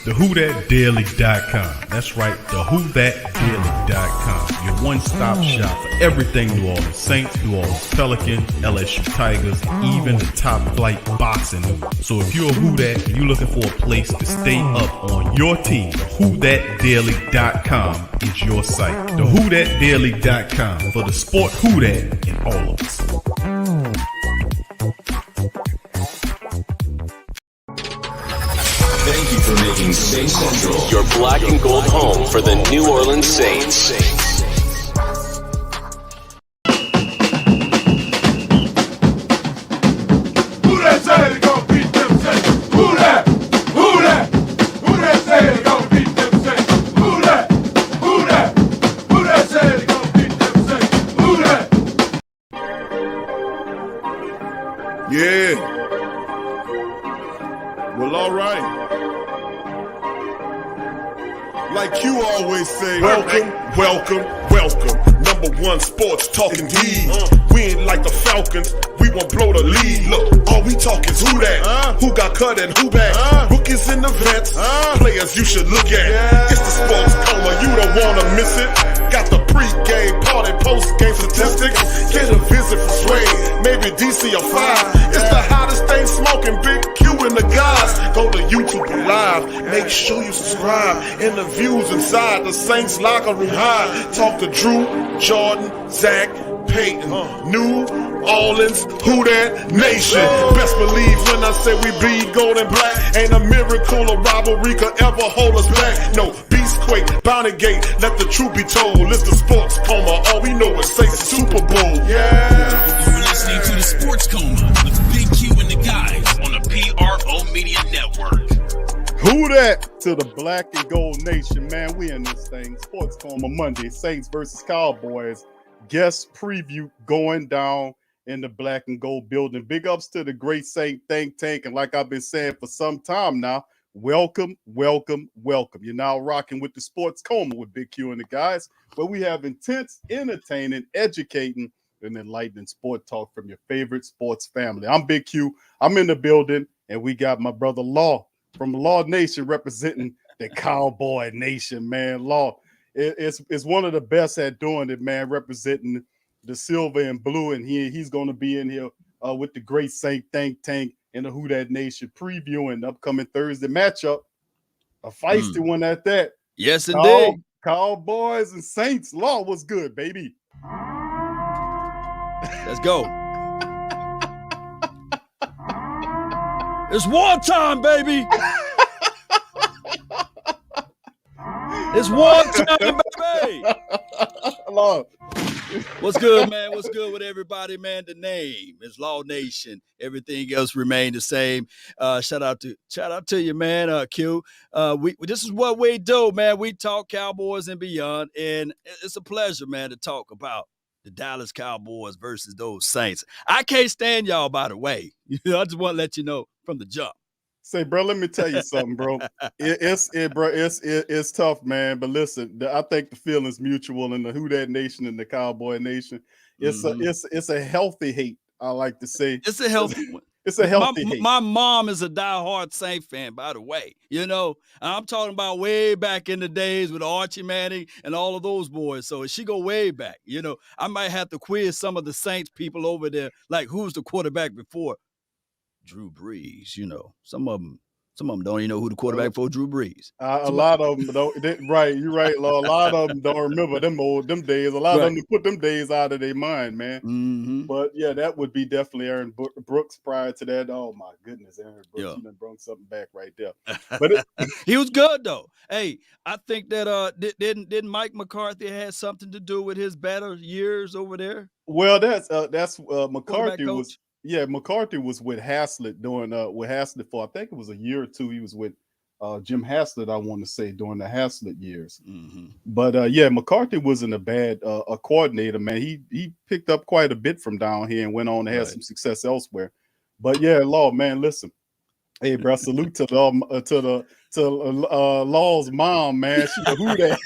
TheWhoThatDaily.com. That's right, TheWhoThatDaily.com. Your one-stop shop for everything New Orleans Saints, New Orleans Pelicans, LSU Tigers, even the top-flight boxing news. So if you're a Who That and you're looking for a place to stay up on your team, TheWhoThatDaily.com is your site. TheWhoThatDaily.com for the sport Who That in all of us. Thank you for making Saint Central your black and gold home for the New Orleans Saints. Who that say they gonna beat them Saints? Who that? Who that? Who that say they gonna beat them Saints? Who that? Who that? Who that say they gonna beat them Saints? Who that? Yeah. Well, all right. Like you always say, welcome, welcome, welcome. Number one sports talking D's. We ain't like the Falcons, we won't blow the lead. Look, all we talk is who that, who got cut and who back. Rookies in the vets, players you should look at. It's the sports coma, you don't wanna miss it. Got the pre-game, party, post-game statistics. Get a visit from Sway, maybe DC or 5. It's the hottest thing smoking, Big Q and the guys. Go to YouTube Live, make sure you subscribe. Interviews inside the Saints locker room high. Talk to Drew, Jordan, Zach, Peyton, New Orleans, Who That Nation. Best believe when I say we bleed gold and black. Ain't a miracle or rivalry could ever hold us back. No, Beastquake, Bounty Gate, let the truth be told. It's the sports coma, all we know is say Super Bowl. Yeah. You're listening to the Sports Coma with Big Q and the guys on the PRO Media Network. Who that to the black and gold nation, man? We in this thing. Sports Coma Monday, Saints versus Cowboys. Guess preview going down in the black and gold building. Big ups to the great Saint think tank. And like I've been saying for some time now, welcome, welcome, welcome. You're now rocking with the Sports Coma with Big Q and the guys, where we have intense, entertaining, educating, and enlightening sport talk from your favorite sports family. I'm Big Q. I'm in the building, and we got my brother Law from Law Nation representing the Cowboy Nation, man. Law, it's one of the best at doing it, man, representing the silver and blue, and he's going to be in here with the great Saint think tank and the Who That Nation previewing the upcoming Thursday matchup. A feisty one at that. Yes, indeed. Cowboys and Saints. Law, what's good, baby? Let's go. It's wartime, baby. It's wartime, baby. Law. What's good, man? What's good with everybody, man? The name is Law Nation. Everything else remain the same. Shout out to you, man. Q. This is what we do, man. We talk Cowboys and beyond, and it's a pleasure, man, to talk about the Dallas Cowboys versus those Saints. I can't stand y'all, by the way. I just want to let you know from the jump. Say, bro, let me tell you something, bro. It's tough, man. But listen, I think the feeling's mutual in the Who That Nation and the Cowboy Nation. It's a healthy hate, I like to say. It's a healthy one. It's a healthy hate. My mom is a diehard Saint fan, by the way. You know, I'm talking about way back in the days with Archie Manning and all of those boys. So she go way back. You know, I might have to quiz some of the Saints people over there, like who's the quarterback before Drew Brees. You know, some of them don't even know who the quarterback for Drew Brees. A lot of them don't. Right, you're right, Lord. A lot of them don't remember them days. A lot of them put them days out of their mind, man. Mm-hmm. But yeah, that would be definitely Aaron Brooks prior to that. Oh my goodness, Aaron Brooks, you done brought something back right there. But he was good though. Hey, I think that didn't Mike McCarthy had something to do with his better years over there? Well, that's McCarthy was. Yeah, McCarthy was with Haslett with Haslett for I think it was a year or two. He was with Jim Haslett, I want to say, during the Haslett years. Mm-hmm. But McCarthy wasn't a bad a coordinator, man. He picked up quite a bit from down here and went on to have some success elsewhere. But yeah, Law, man, listen, Hey, bro, salute to Law's mom, man. She the who that.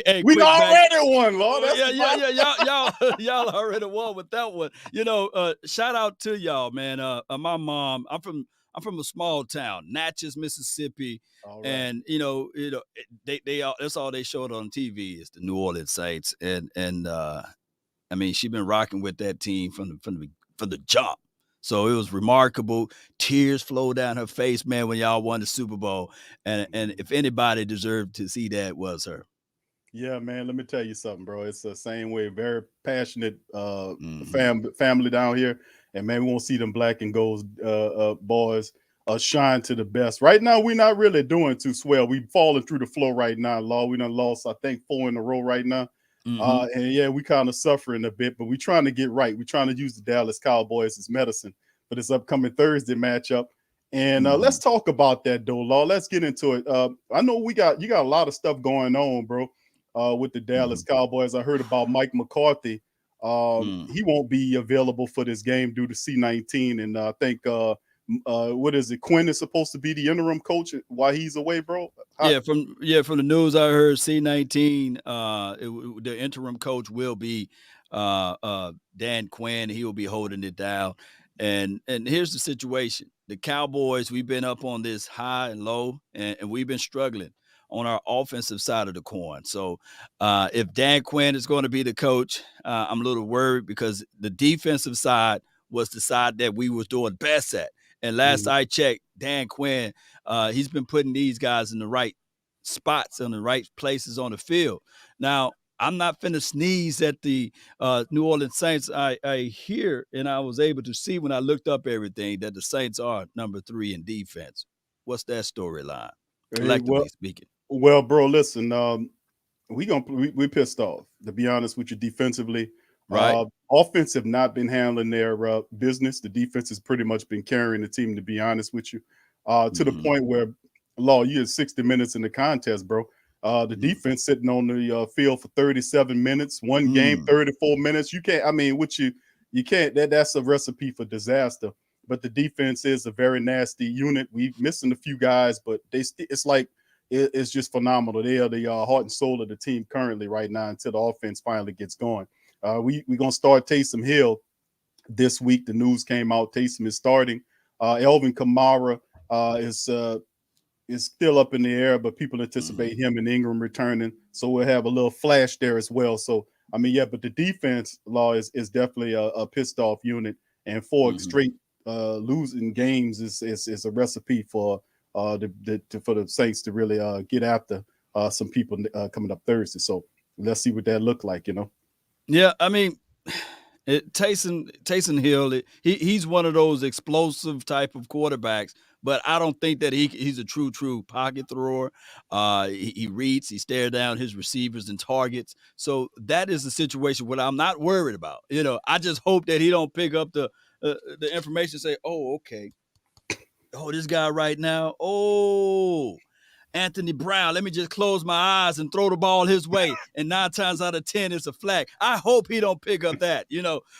Hey, We quick back. already won, Law. That's Yeah, the yeah, bottom. yeah. Y'all already won with that one. Shout out to y'all, man. My mom, I'm from a small town, Natchez, Mississippi. All right. And they all that's all they showed on TV is the New Orleans Saints. And I mean, she's been rocking with that team from the jump. So it was remarkable. Tears flowed down her face, man, when y'all won the Super Bowl. And if anybody deserved to see that, was her. Yeah, man. Let me tell you something, bro. It's the same way. Very passionate Mhm. family down here, and man, we won't see them black and gold boys shine to the best. Right now, we're not really doing too swell. We falling through the floor right now. Law, we done lost, I think, 4 in a row right now. Mhm. And yeah, we kind of suffering a bit, but we trying to get right. We trying to use the Dallas Cowboys as medicine for this upcoming Thursday matchup. And let's Mhm. talk about that, though, Law. Let's get into it. I know you got a lot of stuff going on, bro, with the Dallas Mhm. Cowboys. I heard about Mike McCarthy. Mm. He won't be available for this game due to C-19, and I think what is it? Quinn is supposed to be the interim coach while he's away, bro. From the news I heard, C-19, the interim coach will be Dan Quinn. He will be holding it down. And here's the situation: the Cowboys, we've been up on this high and low, and we've been struggling on our offensive side of the coin. So if Dan Quinn is going to be the coach, I'm a little worried because the defensive side was the side that we was doing best at. And last Mhm. I checked, Dan Quinn, he's been putting these guys in the right spots, in the right places on the field. Now, I'm not finna sneeze at the New Orleans Saints. I hear and I was able to see when I looked up everything that the Saints are number 3 in defense. What's that storyline, Hey, collectively speaking? well, bro, listen. We pissed off, to be honest with you. Defensively, Right? offense have not been handling their business. The defense has pretty much been carrying the team, to be honest with you, to the Mm-hmm. point where, Law, you had 60 minutes in the contest, bro. The defense sitting on the field for 37 minutes, one game, Mm-hmm. 34 minutes. You can't, I mean, you can't, that's a recipe for disaster. But the defense is a very nasty unit. We missing a few guys, but it's like, it's just phenomenal. They are the heart and soul of the team currently right now until the offense finally gets going. We're going to start Taysom Hill this week. The news came out. Taysom is starting. Elvin Kamara is still up in the air, but people Mm-hmm. anticipate him and Ingram returning. So we'll have a little flash there as well. So, I mean, yeah, but the defense, Law, is definitely a pissed off unit. And 4 Mm-hmm. straight losing games is a recipe for for the Saints to really get after some people coming up Thursday. So let's see what that look like, you know. Yeah, I mean, Taysom Hill, he's one of those explosive type of quarterbacks, but I don't think that he's a true pocket thrower. He reads, he stares down his receivers and targets. So that is the situation what I'm not worried about. I just hope that he don't pick up the information and say, oh, okay, oh, this guy right now, oh, Anthony Brown, let me just close my eyes and throw the ball his way. And 9 times out of 10, it's a flag. I hope he don't pick up that.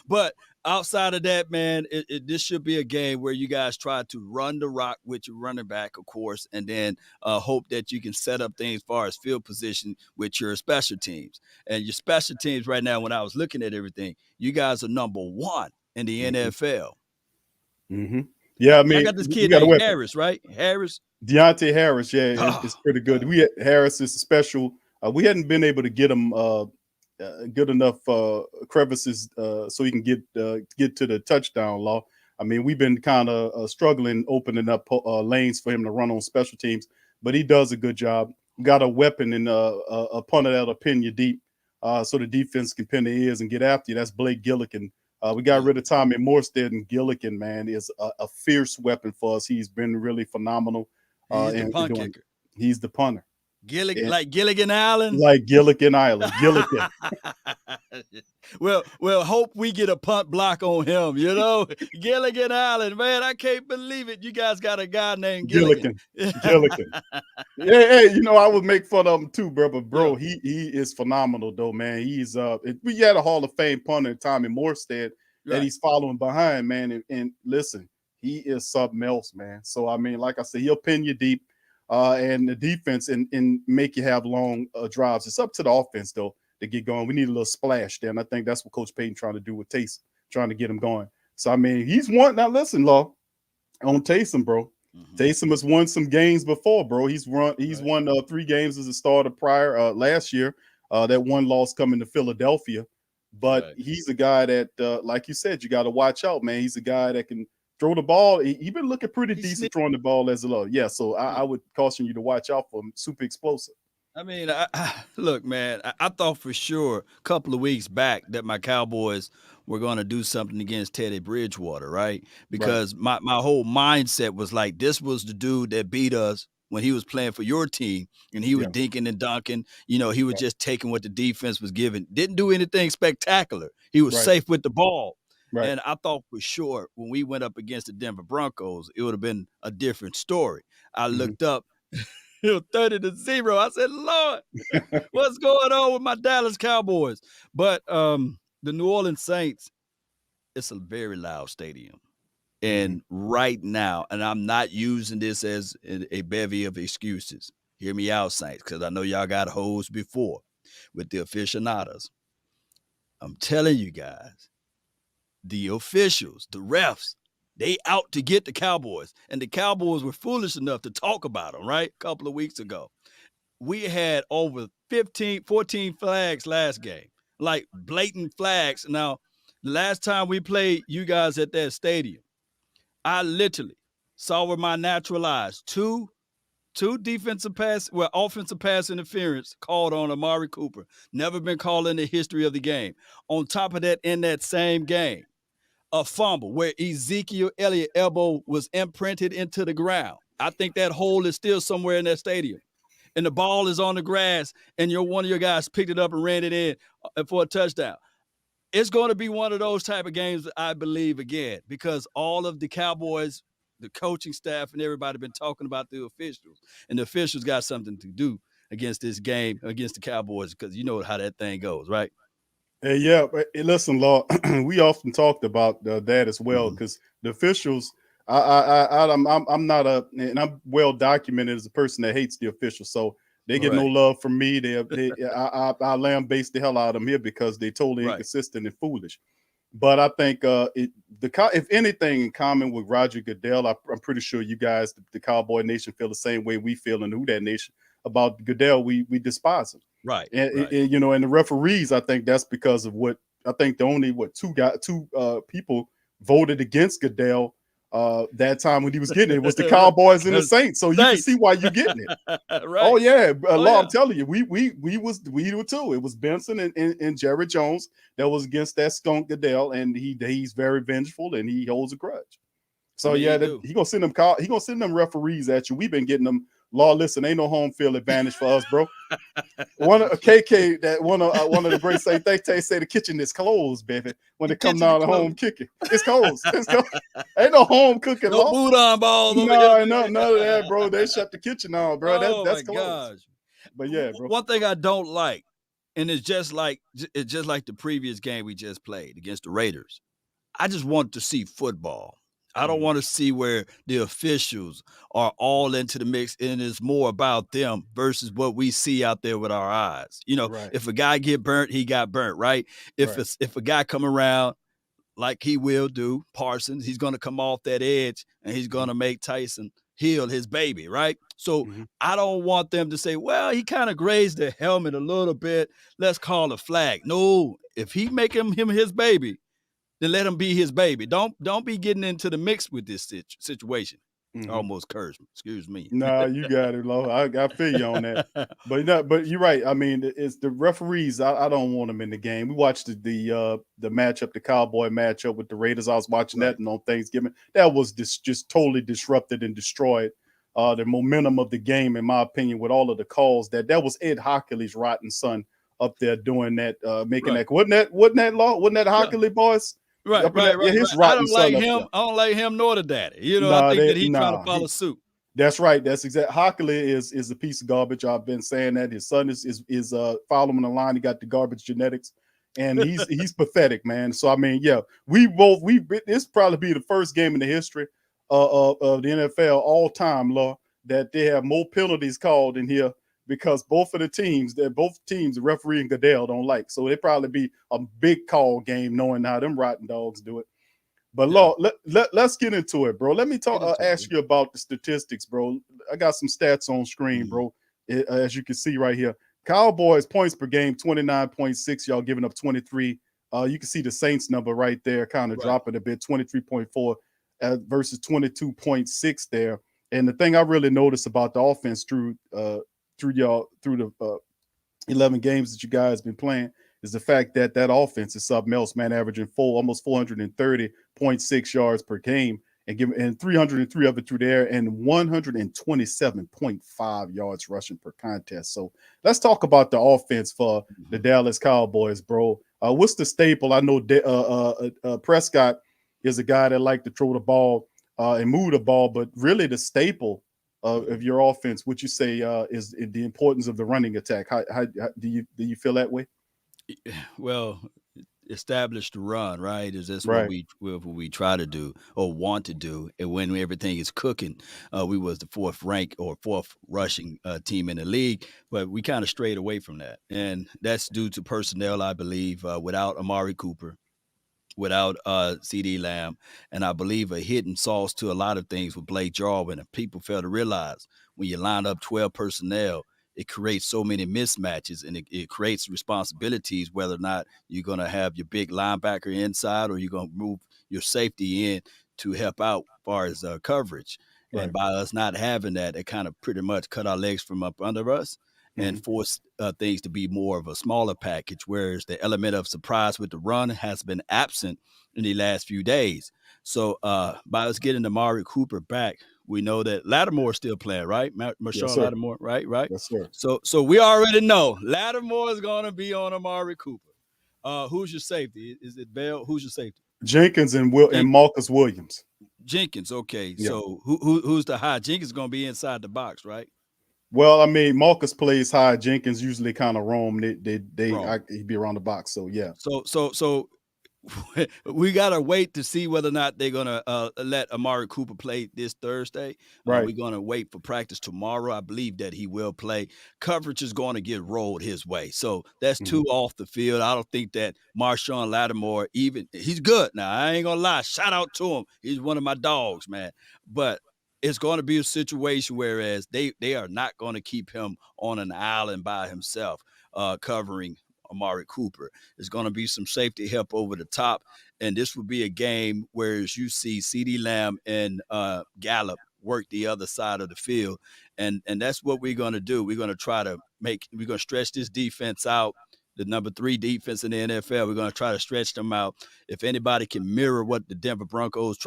But outside of that, man, this should be a game where you guys try to run the rock with your running back, of course, and then hope that you can set up things as far as field position with your special teams. And your special teams right now, when I was looking at everything, you guys are number 1 in the Mm-hmm. NFL. Mm-hmm. Yeah, I Y'all mean, got this we kid got a named weapon. Harris, right? Harris. Deonte Harris, yeah, is Oh, pretty good. God. Harris is special. We hadn't been able to get him good enough crevices so he can get to the touchdown, Law. I mean, we've been kind of struggling opening up lanes for him to run on special teams, but he does a good job. Got a weapon in a punter that'll pin you deep, so the defense can pin their ears and get after you. That's Blake Gillikin. We got rid of Tommy Morstead, and Gillikin, man, is a fierce weapon for us. He's been really phenomenal. He's the And punt doing. kicker. He's the punter, and Like Gilligan Allen. like Gilligan Island, Gilligan. well, hope we get a punt block on him. Gilligan Allen, man, I can't believe it. You guys got a guy named Gilligan. Gilligan, Gilligan. Hey, I would make fun of him too, bro. But Yeah. bro, he is phenomenal though, man. We had a Hall of Fame punter, Tommy Morstead, that Right. he's following behind, man. And listen, he is something else, man. So I mean, like I said, he'll pin you deep, and the defense and make you have long drives. It's up to the offense though to get going. We need a little splash there, and I think that's what Coach Payton trying to do with Taysom, trying to get him going. So I mean, he's one. Now listen, Law, on Taysom, bro. Taysom has won some games before, bro. He's won 3 games as a starter prior last year. That one loss coming to Philadelphia. But he's a guy that, like you said, you got to watch out, man. He's a guy that can throw the ball. He been looking pretty decent throwing the ball as a low. Yeah, so I would caution you to watch out for him. Super explosive. I mean, look, man, I thought for sure a couple of weeks back that my Cowboys were going to do something against Teddy Bridgewater, right? Because my whole mindset was like, this was the dude that beat us when he was playing for your team, and he was dinking and dunking. You know, he was just taking what the defense was giving. Didn't do anything spectacular. He was safe with the ball. Right. And I thought for sure when we went up against the Denver Broncos, it would have been a different story. I looked up. It was 30-0. I said, Lord, what's going on with my Dallas Cowboys? But the New Orleans Saints, it's a very loud stadium. And right now, and I'm not using this as a bevy of excuses. Hear me out, Saints, because I know y'all got hoes before with the aficionados. I'm telling you guys, the officials, the refs, they out to get the Cowboys, and the Cowboys were foolish enough to talk about them, right? A couple of weeks ago. We had over 14 flags last game, like blatant flags. Now, the last time we played you guys at that stadium, I literally saw with my natural eyes two offensive pass interference called on Amari Cooper. Never been called in the history of the game. On top of that, in that same game, a fumble where Ezekiel Elliott elbow was imprinted into the ground. I think that hole is still somewhere in that stadium. And the ball is on the grass, and one of your guys picked it up and ran it in for a touchdown. It's going to be one of those type of games, I believe, again, because all of the Cowboys, the coaching staff, and everybody been talking about the officials. And the officials got something to do against this game, against the Cowboys, because you know how that thing goes, right? Hey, yeah, but listen, Law, we often talked about that as well, because the officials, I'm not and I'm well documented as a person that hates the officials, so they get no love from me. I lambaste the hell out of them here because they totally inconsistent and foolish. But I think if anything in common with Roger Goodell, I'm pretty sure you guys, the Cowboy Nation, feel the same way we feel in the Who Dat Nation about Goodell. We despise him. Right. And you know, and the referees, I think that's because of what I think the only two people voted against Goodell that time when he was getting it was the Cowboys and the Saints. So you can see why you're getting it. Oh yeah, I'm telling you, we were too. It was Benson and Jerry Jones that was against that skunk Goodell, and he's very vengeful and he holds a grudge. So he gonna send them referees at you. We've been getting them. Law, listen, ain't no home field advantage for us, bro. One of the greats say the kitchen is closed, baby. When they come down the home kicking, it's closed. Ain't no home cooking. No boudin balls. No, none of that, bro. They shut the kitchen down, bro. That's closed. Gosh. But yeah, bro. One thing I don't like, and it's just like the previous game we just played against the Raiders. I just want to see football. I don't want to see where the officials are all into the mix and it's more about them versus what we see out there with our eyes. You know, if a guy get burnt, he got burnt, right? If a guy come around like he will do, Parsons, he's going to come off that edge and he's going to make Tyson Hill his baby, right? So I don't want them to say, well, he kind of grazed the helmet a little bit. Let's call a flag. No, if he make him his baby, then let him be his baby. Don't be getting into the mix with this situation. Almost cursed. Excuse me. Nah, you got it, Lo. I feel you on that. But you're right. I mean, it's the referees. I don't want them in the game. We watched the matchup, the Cowboy matchup with the Raiders. I was watching that on Thanksgiving. That was just totally disrupted and destroyed the momentum of the game, in my opinion, with all of the calls. That was Ed Hockley's rotten son up there doing that, making that. Wasn't that Law? Wasn't that Hockley boys? Right. I don't like him nor the daddy. You know, I think that he's trying to follow suit. That's right. That's exactly. Hockley is a piece of garbage. I've been saying that. His son is following the line. He got the garbage genetics, and he's pathetic, man. So I mean, yeah, this probably be the first game in the history of the NFL all time, law, that they have more penalties called in here because both teams, the referee and Goodell don't like. So it probably be a big call game knowing how them rotten dogs do it. But Law, let's get into it, bro. Let me ask you about the statistics, bro. I got some stats on screen, bro. As you can see right here, Cowboys points per game 29.6. Y'all giving up 23. You can see the Saints number right there, kind of dropping a bit, 23.4 versus 22.6 there. And the thing I really noticed about the offense through the 11 games that you guys been playing is the fact that offense is something else, man, averaging almost 430.6 yards per game and 303 of it through there and 127.5 yards rushing per contest. So let's talk about the offense for the Dallas Cowboys, bro. What's the staple? I know Prescott is a guy that like to throw the ball and move the ball, but really the staple of your offense, would you say is the importance of the running attack? How do you feel that way? Well, establish the run, right? Is this Right. what we try to do or want to do? And when everything is cooking, we was the fourth rushing team in the league, but we kind of strayed away from that, and that's due to personnel, I believe. Without Amari Cooper, without CD Lamb, and I believe a hidden sauce to a lot of things with Blake Jarwin. And people fail to realize when you line up 12 personnel, it creates so many mismatches, and it creates responsibilities, whether or not you're going to have your big linebacker inside or you're going to move your safety in to help out as far as coverage. Right. And by us not having that, it kind of pretty much cut our legs from up under us and force things to be more of a smaller package, whereas the element of surprise with the run has been absent in the last few days. So by us getting Amari Cooper back, we know that Lattimore is still playing, right? Marshawn Lattimore, right? Yes, sir. So we already know Lattimore is going to be on Amari Cooper. Who's your safety? Is it Bell? Who's your safety? Jenkins and Marcus Williams. Jenkins, okay. Yeah. So who's the high? Jenkins is going to be inside the box, right? Well, I mean, Marcus plays high. Jenkins usually kind of roam. He'd be around the box. So yeah. So we gotta wait to see whether or not they're gonna let Amari Cooper play this Thursday. Right. We're gonna wait for practice tomorrow. I believe that he will play. Coverage is going to get rolled his way, so that's two off the field. I don't think that Marshawn Lattimore he's good. Now I ain't gonna lie. Shout out to him. He's one of my dogs, man. But it's going to be a situation whereas they are not going to keep him on an island by himself, covering Amari Cooper. There's going to be some safety help over the top, and this will be a game where as you see CD Lamb and Gallup work the other side of the field, and that's what we're going to do. We're going to stretch this defense out. The number 3 defense in the NFL. We're going to try to stretch them out. If anybody can mirror what the Denver Broncos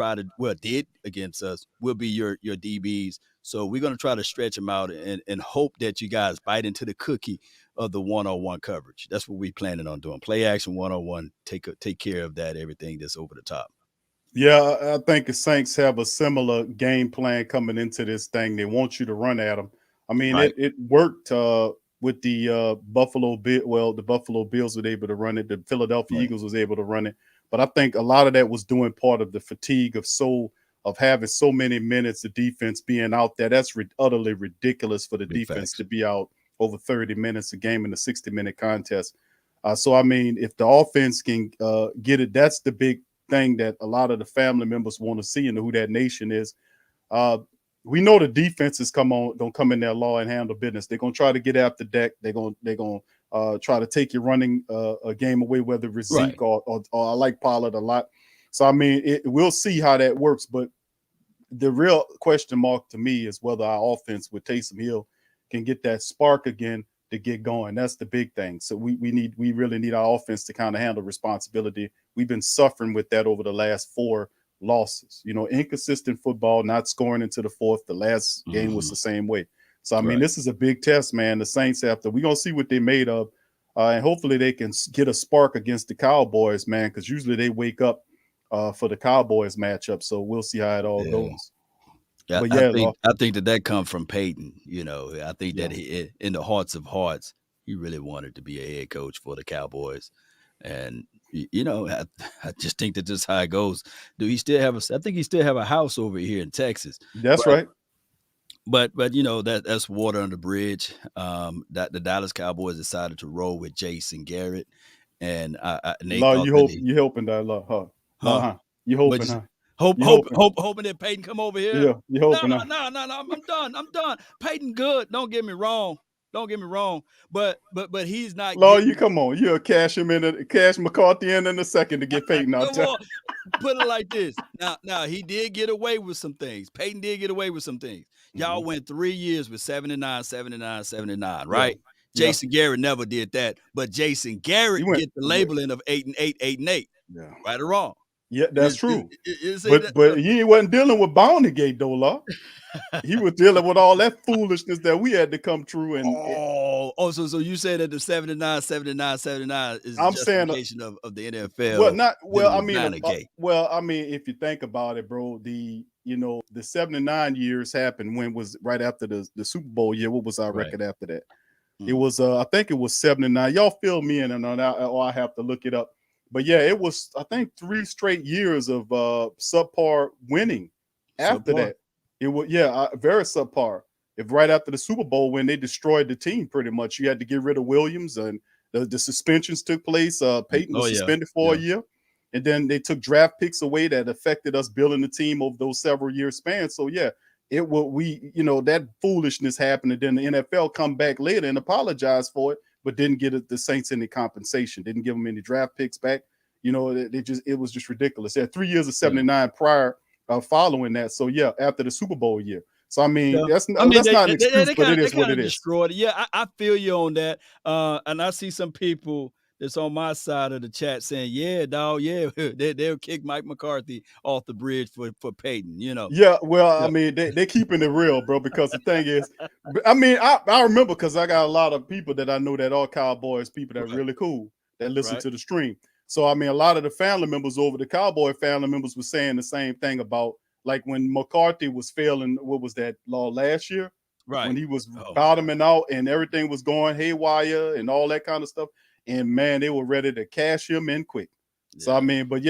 did against us, will be your DBs. So we're going to try to stretch them out and hope that you guys bite into the cookie of the one-on-one coverage. That's what we're planning on doing. Play action one-on-one. Take care of that. Everything that's over the top. Yeah, I think the Saints have a similar game plan coming into this thing. They want you to run at them. I mean, Right. it worked with the Buffalo Bill. Well, the Buffalo Bills were able to run it. The Philadelphia Eagles was able to run it. But I think a lot of that was doing part of the fatigue of having so many minutes of defense being out there. That's utterly ridiculous for the Big defense facts. to be out over 30 minutes a game in a 60-minute contest. So, I mean, if the offense can get it, that's the big thing that a lot of the family members want to see in Who That Nation is. We know the defense is gonna come in there, law, and handle business. They're gonna try to get after Dak. They're gonna try to take your running a game away, whether it's Zeke or I like Pollard a lot. So I mean, we'll see how that works. But the real question mark to me is whether our offense with Taysom Hill can get that spark again to get going. That's the big thing. So we really need our offense to kind of handle responsibility. We've been suffering with that over the last 4 losses. Inconsistent football, not scoring into the fourth. The last game was the same way. So I mean, this is a big test, man. The Saints we're gonna see what they made of, and hopefully they can get a spark against the Cowboys, man. Because usually they wake up for the Cowboys matchup. So we'll see how it all goes. Yeah, But I think that comes from Peyton. I think that he, in the hearts of hearts, he really wanted to be a head coach for the Cowboys, and I just think that this is how it goes. Do he still have I think he still have a house over here in Texas. That's right. But that's water under the bridge. That the Dallas Cowboys decided to roll with Jason Garrett, and they Law, thought you hoping that law, huh? huh? You hoping, huh? Hoping that Peyton come over here. Yeah, you hoping. No. I'm done. Peyton good. Don't get me wrong. But he's not. Law, you come on. You'll cash McCarthy in a second to get Peyton out there. Put it like this. Now he did get away with some things. Peyton did get away with some things. Y'all went 3 years with 79, right? Yeah. Jason Garrett never did that, but Jason Garrett get the labeling of 8-8, 8-8. Yeah. Right or wrong? Yeah, that's true. But he wasn't dealing with Bounty Gate though, Law. He was dealing with all that foolishness that we had to come through. And so you say that the 79 is I'm justification of the NFL. I mean, if you think about it, bro, the 79 years happened when was right after the Super Bowl year. What was our record after that? It was I think it was 79. Y'all fill me in on that, or I have to look it up. But yeah, it was I think 3 straight years of subpar winning. After that, it was very subpar. If right after the Super Bowl when they destroyed the team, pretty much you had to get rid of Williams and the suspensions took place. Peyton was suspended for a year, and then they took draft picks away that affected us building the team over those several year spans. So yeah, it will that foolishness happened, and then the NFL come back later and apologize for it, but didn't get the Saints any compensation, didn't give them any draft picks back. It was just ridiculous. They had 3 years of 79 prior following that. So yeah, after the Super Bowl year. So I mean, that's not an excuse, but it is what it is. Destroyed it. Yeah, I feel you on that. And I see some people that's on my side of the chat saying, "Yeah, dog, yeah, they'll kick Mike McCarthy off the bridge for Peyton." Yeah, well, I mean, they keeping it real, bro. Because the thing is, I mean, I remember because I got a lot of people that I know that are Cowboys people that are really cool that listen to the stream. So, I mean, a lot of the family members the Cowboy family members were saying the same thing about like when McCarthy was failing, what was that law last year? Right. When he was bottoming out and everything was going haywire and all that kind of stuff. And man, they were ready to cash him in quick. Yeah. So, I mean, but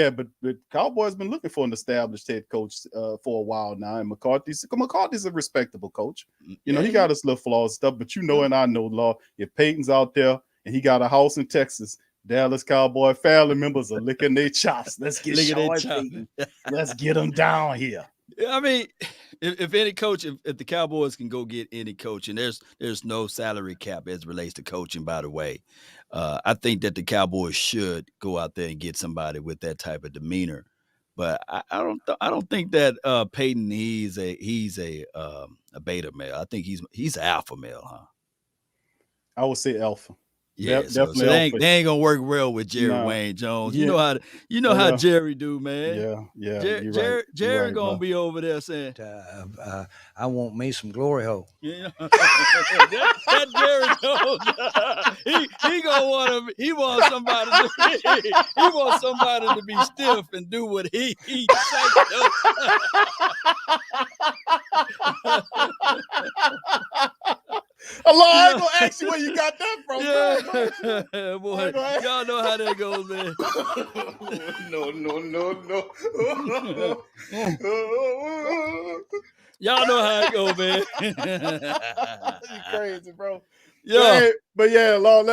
Cowboys been looking for an established head coach for a while now. And McCarthy's a respectable coach. He got his little flaws and stuff, but and I know, Law, if Peyton's out there and he got a house in Texas, Dallas Cowboy family members are licking their chops. Let's get Peyton. Let's get them down here. I mean, if any coach, if the Cowboys can go get any coach, and there's no salary cap as it relates to coaching, by the way, I think that the Cowboys should go out there and get somebody with that type of demeanor. But I don't think that Peyton he's a beta male. I think he's an alpha male, huh? I would say alpha. Yeah, definitely. They ain't gonna work well with Jerry Wayne Jones. You know how Jerry do, man. Yeah. Jerry gonna be over there saying, "I want me some glory hole." Yeah, that Jerry Jones. he gonna want him. He wants somebody. He wants somebody to be stiff and do what he say. I ain't gonna ask you where you got that from. Yeah, boy, y'all know how that goes, man. No. Y'all know how it goes, man. You crazy, bro. Yeah, but yeah, Law.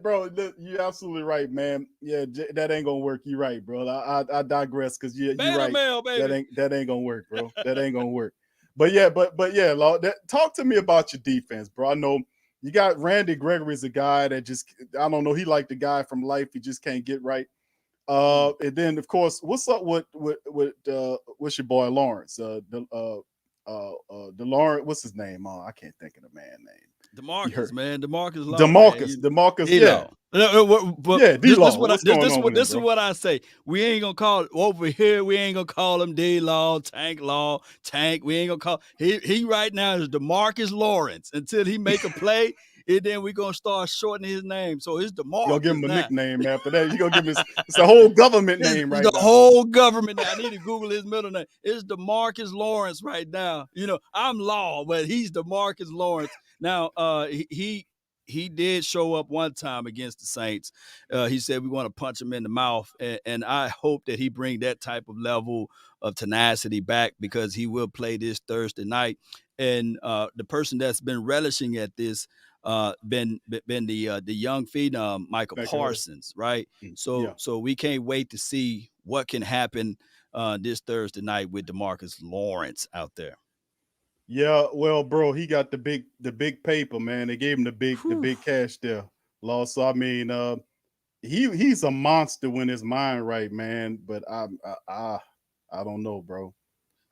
Bro. You're absolutely right, man. Yeah, that ain't gonna work. You're right, bro. I digress because you're right. Mail, baby. That ain't gonna work, bro. That ain't gonna work. But yeah, Law, talk to me about your defense, bro. I know you got Randy Gregory's a guy that just, I don't know, he like the guy from life, he just can't get right. And then of course, what's up with what's your boy Lawrence? The Lawrence, what's his name? I can't think of the man's name. DeMarcus, man. DeMarcus. Yeah. But this is what I say. We ain't gonna call it over here. We ain't gonna call him D-Law, Tank. We ain't gonna call he right now is DeMarcus Lawrence until he make a play. And then we're gonna start shortening his name. So it's DeMarcus. You'll give him a nickname after that. You're gonna give him it's a whole government name right now. The whole government now. I need to Google his middle name. It's DeMarcus Lawrence right now. I'm Law, but he's DeMarcus Lawrence. Now he he did show up one time against the Saints. He said we want to punch him in the mouth, and I hope that he bring that type of level of tenacity back because he will play this Thursday night. And the person that's been relishing at this been the young phenom Michael Parsons, right? Yeah. So we can't wait to see what can happen this Thursday night with DeMarcus Lawrence out there. Yeah, well, bro, he got the big paper, man. They gave him the big cash there. Lost. So I mean, he's a monster when his mind right, man. But I don't know, bro.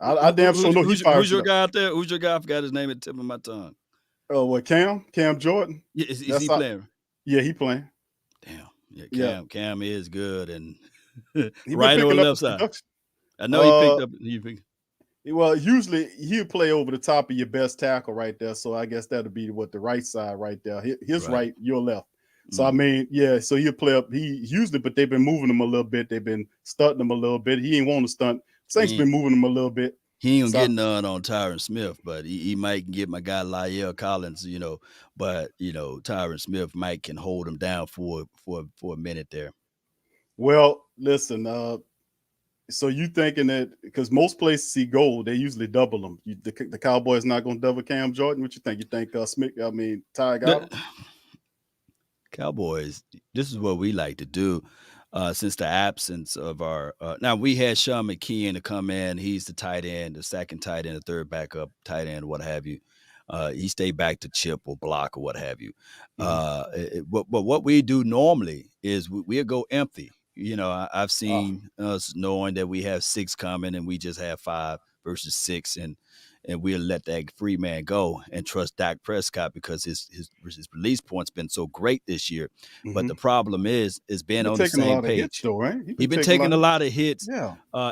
I damn sure know who's your guy out there? Who's your guy? I forgot his name at the tip of my tongue. Oh, what, Cam Jordan? Yeah, is he playing? Yeah, he playing. Damn. Yeah, Cam is good and He right on the left side. I know he picked up. Well, usually he'll play over the top of your best tackle right there. So I guess that'll be what the right side right there. His right, your left. So I mean, yeah. So he'll play up. He usually, but they've been moving him a little bit. They've been stunting him a little bit. He ain't want to stunt. Saints been moving him a little bit. He ain't getting none on Tyron Smith, but he might get my guy La'el Collins, But Tyron Smith might can hold him down for a minute there. Well, listen. So you thinking that because most places he go, they usually double him. The Cowboys not going to double Cam Jordan? What you think? You think Smith? I mean, Ty got him? Cowboys. This is what we like to do. Since the absence of our now we had Sean McKeon to come in. He's the tight end, the second tight end, the third backup tight end, what have you. He stayed back to chip or block or what have you. But what we do normally is we'll go empty. I've seen us knowing that we have 6 coming and we just have 5 versus 6, and we'll let that free man go and trust Dak Prescott because his release point's been so great this year. But the problem is being on the same page. Hits, though, right? He's been taking a lot of hits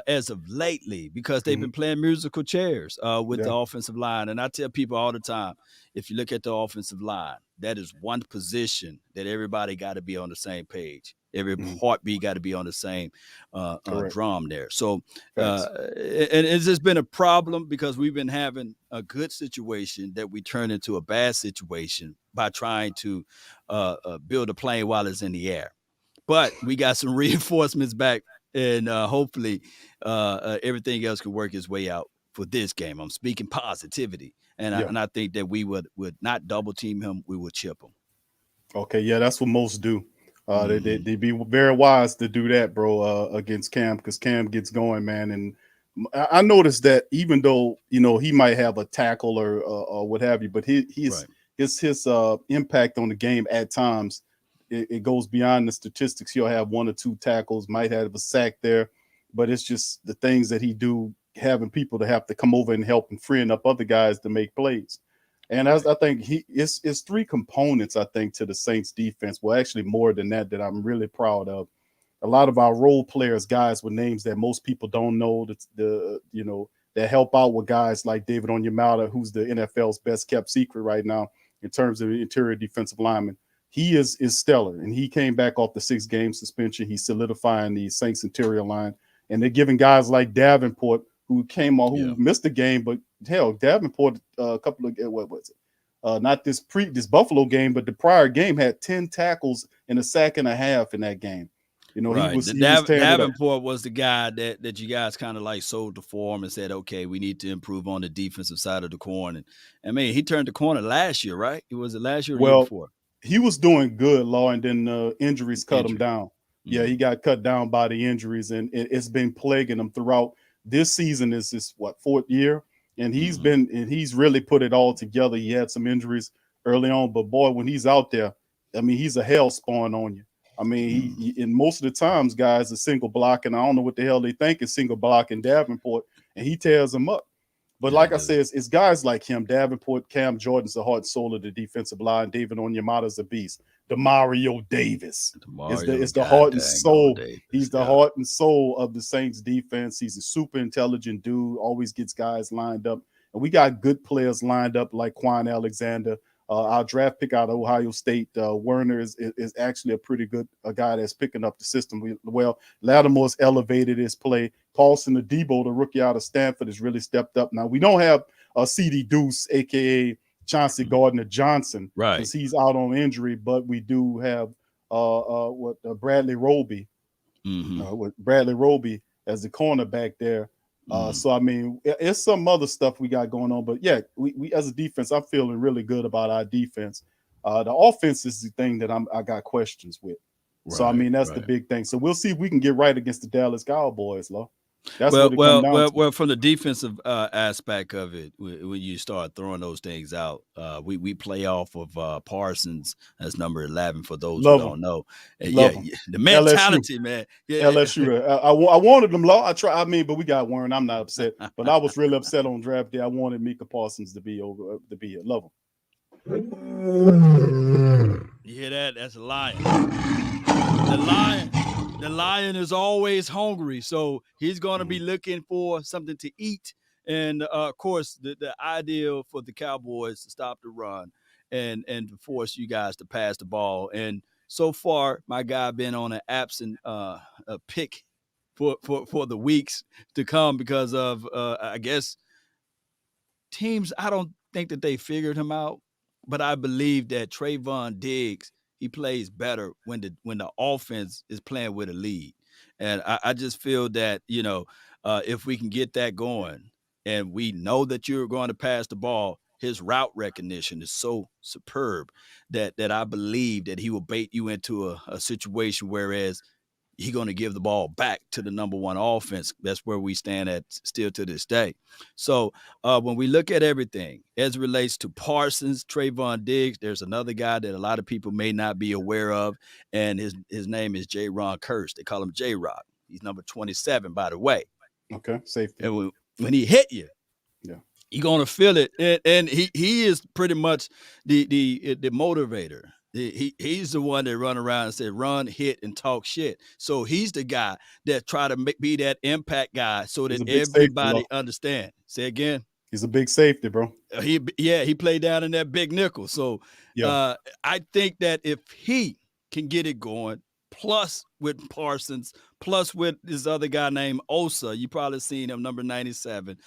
as of lately because they've been playing musical chairs with the offensive line. And I tell people all the time, if you look at the offensive line, that is one position that everybody got to be on the same page. Every heartbeat got to be on the same drum there. So, and it's just been a problem because we've been having a good situation that we turn into a bad situation by trying to build a plane while it's in the air. But we got some reinforcements back, and hopefully everything else can work its way out for this game. I'm speaking positivity, and I think that we would not double team him. We would chip him. Okay, yeah, that's what most do. They'd be very wise to do that, bro, against Cam, because Cam gets going, man. And I noticed that even though he might have a tackle or what have you, but his impact on the game at times it goes beyond the statistics. He'll have 1 or 2 tackles, might have a sack there, but it's just the things that he do, having people to have to come over and help and freeing up other guys to make plays. And I think it's 3 components, I think, to the Saints defense. Well, actually more than that I'm really proud of. A lot of our role players, guys with names that most people don't know, that help out with guys like David Onyemata, who's the NFL's best kept secret right now in terms of interior defensive lineman. He is stellar, and he came back off the 6-game suspension. He's solidifying the Saints interior line, and they're giving guys like Davenport, who came on, who missed the game, but hell, Davenport a couple of what was it? Not this Buffalo game, but the prior game had 10 tackles and a sack and a half in that game. Davenport was the guy that you guys kind of like sold the form and said, okay, we need to improve on the defensive side of the corner. And I mean, he turned the corner last year, right? Was it last year or the year before? He was doing good, Law, and then injuries cut him down. Yeah, he got cut down by the injuries, and it's been plaguing him throughout. This season is his 4th year, and he's really put it all together. He had some injuries early on, but boy, when he's out there, I mean, he's a hell spawn on you. I mean, he in most of the times, guys are single block, and I don't know what the hell they think is single block in Davenport, and he tears them up. But like I said, it's guys like him, Davenport, Cam Jordan's the heart and soul of the defensive line. David Onyemata's a beast. Demario Davis is the heart and soul. He's the heart and soul of the Saints defense. He's a super intelligent dude, always gets guys lined up. And we got good players lined up like Quan Alexander. Our draft pick out of Ohio State, Werner, is actually a pretty good guy that's picking up the system. Lattimore's elevated his play. Paulson Adebo, the rookie out of Stanford, has really stepped up. Now, we don't have CD Deuce, a.k.a. Chauncey Gardner-Johnson, Right. because he's out on injury, but we do have Bradley Roby, with Bradley Roby as the cornerback there. So I mean, it's some other stuff we got going on, but yeah, we as a defense, I'm feeling really good about our defense. The offense is the thing that I got questions with. So I mean, that's the big thing. So we'll see if we can get right against the Dallas Cowboys, Lo. That's what it comes down to. Well, from the defensive aspect of it, when you start throwing those things out, we play off of Parsons as number 11 for those who don't know. Yeah, the mentality, man. Yeah. LSU. I wanted them, Lo. But we got Warren. I'm not upset, but I was really upset on draft day. I wanted Micah Parsons to be here. Love him. You hear that? That's a lion. The lion is always hungry, so he's going to be looking for something to eat. And of course, the ideal for the Cowboys to stop the run and to force you guys to pass the ball. And so far, my guy been on an absent pick for the weeks to come because of I guess teams. I don't think that they figured him out, but I believe that Trayvon Diggs, he plays better when the offense is playing with a lead. And I just feel that, if we can get that going and we know that you're going to pass the ball, his route recognition is so superb that I believe that he will bait you into a situation, whereas he's going to give the ball back to the number one offense. That's where we stand at still to this day. So when we look at everything as it relates to Parsons, Trayvon Diggs, there's another guy that a lot of people may not be aware of, and his name is J-Ron Curse. They call him J-Rock. He's number 27, by the way. Okay, safety. And when he hit you, you're going to feel it. And he is pretty much the motivator. He's the one that run around and say, run, hit, and talk shit. So he's the guy that try to be that impact guy so that everybody understand. Say again. He's a big safety, bro. He played down in that big nickel. So I think that if he can get it going, plus with Parsons, plus with this other guy named Osa, you probably seen him, number 97.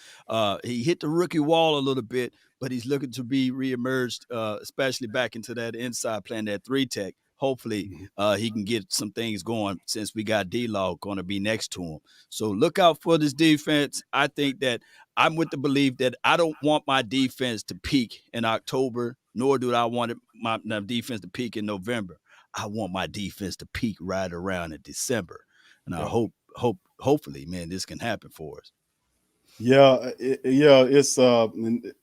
He hit the rookie wall a little bit, but he's looking to be reemerged, especially back into that inside playing that 3-tech. Hopefully he can get some things going since we got D-Log going to be next to him. So look out for this defense. I think that I'm with the belief that I don't want my defense to peak in October, nor do I want my defense to peak in November. I want my defense to peak right around in December. And I hopefully, man, this can happen for us. It's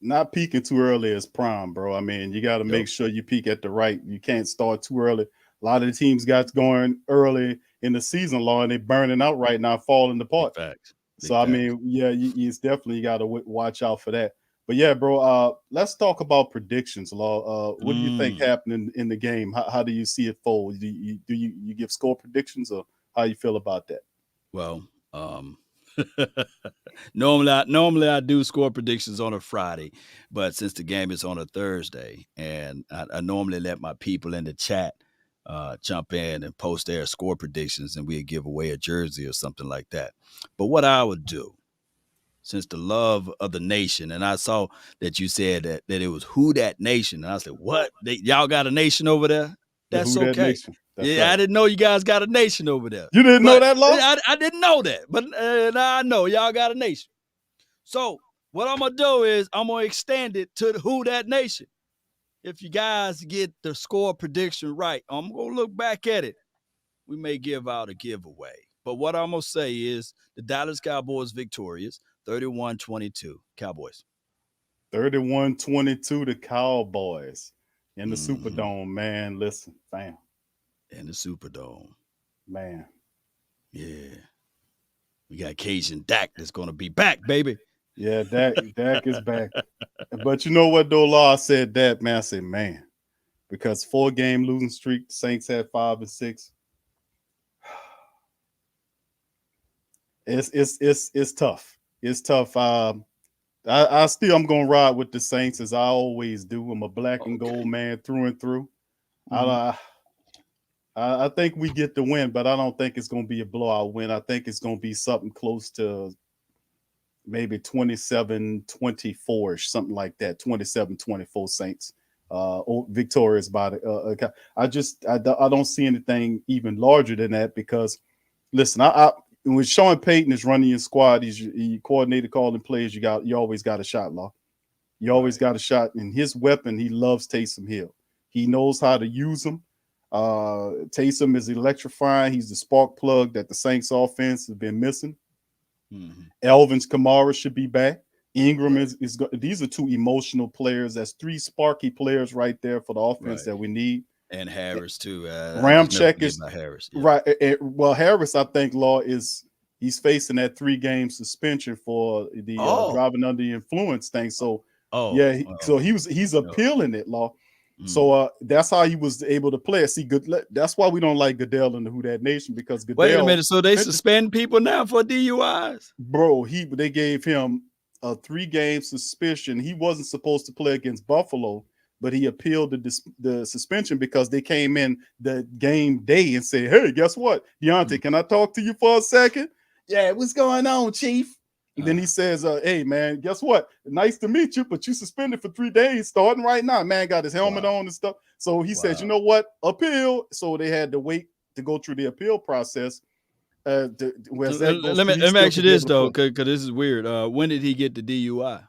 not peaking too early is prime, bro. I mean, you got to make sure you peak at the right. You can't start too early. A lot of the teams got going early in the season, Law, and they're burning out right now, falling apart. Facts. I mean, it's definitely got to watch out for that. But yeah, bro, let's talk about predictions, Law. What do you think happened in the game? How do you see it fold? Do you give score predictions, or how you feel about that? Well, normally I do score predictions on a Friday, but since the game is on a Thursday, and I normally let my people in the chat jump in and post their score predictions, and we'll give away a jersey or something like that. But what I would do, since the love of the nation, and I saw that you said that it was Who Dat Nation, and I said, what? Y'all got a nation over there? That's okay. That's right. I didn't know you guys got a nation over there. You didn't know that, Law? I didn't know that, but now I know y'all got a nation. So what I'm going to do is I'm going to extend it to the Who Dat Nation. If you guys get the score prediction right, I'm going to look back at it. We may give out a giveaway. But what I'm going to say is the Dallas Cowboys victorious, 31-22, Cowboys. 31-22, the Cowboys in the Superdome, man. Listen, fam. In the Superdome. Man. Yeah. We got Cajun Dak that's going to be back, baby. Yeah, Dak is back. But you know what, though, Law? I said that, man. I said, man, because 4-game losing streak, the Saints had 5 and 6. It's tough. It's tough. I'm gonna ride with the Saints as I always do. I'm a black and gold man through and through. I think we get the win, but I don't think it's gonna be a blowout win. I think it's gonna be something close to maybe 27-24, something like that. 27-24 Saints. Victorious by the. I don't see anything even larger than that because, listen, when Sean Payton is running your squad, he coordinated calling plays. You always got a shot, Law. You always got a shot. And his weapon, he loves Taysom Hill. He knows how to use him. Taysom is electrifying. He's the spark plug that the Saints offense has been missing. Mm-hmm. Elvin's Kamara should be back. Ingram is these are two emotional players. That's three sparky players right there for the offense that we need. And Harris too. Ramcheck is Harris. Yeah. Right. Well, Harris, I think, Law he's facing that 3-game suspension for the driving under the influence thing. So so he's appealing it, Law. So that's how he was able to play. See, that's why we don't like Goodell and the Who Dat Nation, because Goodell. Wait a minute, so they suspend people now for DUIs? Bro, they gave him a 3-game suspension. He wasn't supposed to play against Buffalo, but he appealed the suspension because they came in the game day and said, "Hey, guess what, Deonte, can I talk to you for a second?" "Yeah, what's going on, Chief?" And then he says, "Hey, man, guess what? Nice to meet you, but you suspended for 3 days starting right now." Man got his helmet on and stuff. So he says, "You know what? Appeal." So they had to wait to go through the appeal process. Let me ask you this, though, because this is weird. When did he get the DUI?